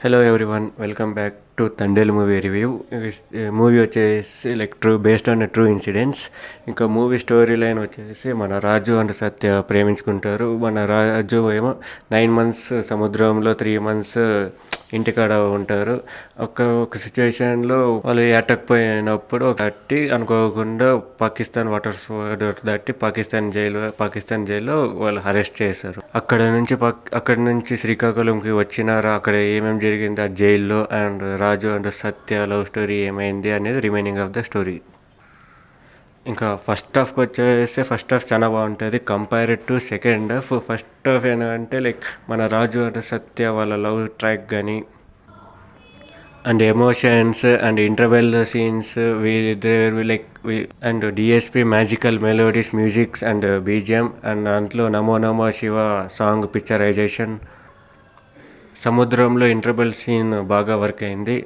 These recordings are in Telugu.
Hello everyone, welcome back to Thandel movie review. Movie వచ్చేసి true based on true incidents. ఇంకా మూవీ స్టోరీ లైన్ వచ్చేసి మన రాజు అండ్ సత్య ప్రేమించుకుంటారు. మన రాజు ఏమో 9 months సముద్రంలో, 3 months ఇంటికాడ ఉంటారు. ఒక సిచ్యువేషన్లో వాళ్ళు ఎట్టకపోయినప్పుడు కట్టి అనుకోకుండా పాకిస్తాన్ వాటర్ దాటి పాకిస్తాన్ జైల్లో వాళ్ళు అరెస్ట్ చేశారు. అక్కడ నుంచి శ్రీకాకుళంకి వచ్చినారా, అక్కడ ఏమేమి జరిగింది ఆ జైల్లో, and Raju and Satya love story ఏమైంది అనేది రిమైనింగ్ ఆఫ్ ద స్టోరీ. ఇంకా ఫస్ట్ హాఫ్ చాలా బాగుంటుంది compared to second half. First half ఏంటంటే మన రాజు అండ్ సత్య వాళ్ళ లవ్ ట్రాక్ కానీ and emotions and interval scenes and DSP magical melodies, musics and BGM, and దాంట్లో నమో నమో శివ సాంగ్ పిక్చరైజేషన్, సముద్రంలో ఇంటర్వెల్ సీన్ బాగా వర్క్ అయింది.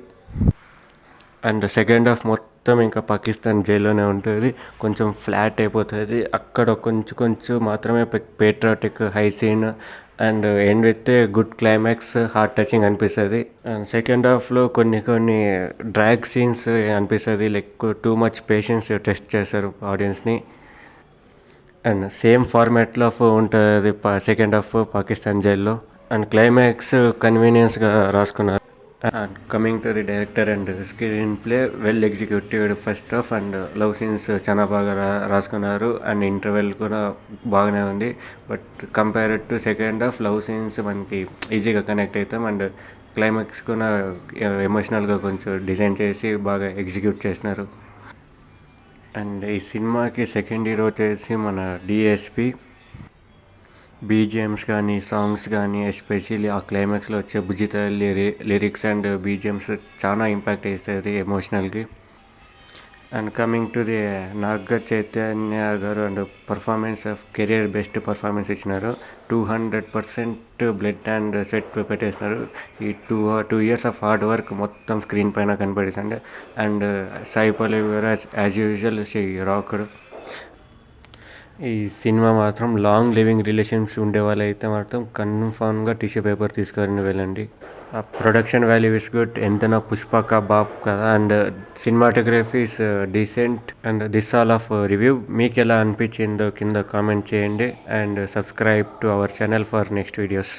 అండ్ సెకండ్ హాఫ్ మొత్తం ఇంకా పాకిస్తాన్ జైల్లోనే ఉంటుంది. కొంచెం ఫ్లాట్ అయిపోతుంది అక్కడ, కొంచెం మాత్రమే patriotic high scene and end with good climax, heart touching అనిపిస్తుంది. అండ్ సెకండ్ హాఫ్లో కొన్ని డ్రాగ్ సీన్స్ అనిపిస్తుంది, టూ మచ్ పేషెన్స్ టెస్ట్ చేస్తారు ఆడియన్స్ని. అండ్ సేమ్ ఫార్మాట్లో ఉంటుంది సెకండ్ హాఫ్ పాకిస్తాన్ జైల్లో. అండ్ క్లైమాక్స్ కన్వీనియన్స్గా రాసుకున్నారు. And coming to the director and screen play, well executive first half. And love scenes చాలా బాగా రాసుకున్నారు. అండ్ ఇంటర్వెల్ కూడా బాగానే ఉంది. But compared to second half, love scenes మనకి ఈజీగా కనెక్ట్ అవుతాం. అండ్ క్లైమాక్స్ కూడా ఎమోషనల్గా కొంచెం డిజైన్ చేసి బాగా ఎగ్జిక్యూట్ చేసినారు. అండ్ ఈ సినిమాకి సెకండ్ హీరో వచ్చేసి మన డిఎస్పి. బీజిఎమ్స్ కానీ, సాంగ్స్ కానీ, ఎస్పెషల్లీ ఆ క్లైమాక్స్లో వచ్చే బుజ్జిత లిరిక్స్ అండ్ బీజిఎమ్స్ చాలా ఇంపాక్ట్ చేస్తుంది ఎమోషనల్కి. And coming to the Naga Chaitanya గారు and performance of career best performance ఇచ్చినారు. 200% బ్లడ్ అండ్ స్వెట్ పెట్టేసినారు. ఈ 2 years ఆఫ్ హార్డ్ వర్క్ మొత్తం స్క్రీన్ పైన కనపడేసండి. అండ్ సాయి పల్లవి గారు యాజ్ యూజువల్ షీ రాక్డ్. ఈ సినిమా మాత్రం లాంగ్ లివింగ్ రిలేషన్స్ ఉండే వాళ్ళైతే మాత్రం కన్ఫామ్గా టిష్యూ పేపర్ తీసుకొని వెళ్ళండి. ఆ ప్రొడక్షన్ వాల్యూ ఇస్ గుడ్. ఎంతనా పుష్పక బాప్ కదా. And cinematography is decent. And this all of review. మీకు ఎలా అనిపించిందో కింద కామెంట్ చేయండి. And subscribe to our channel for next videos.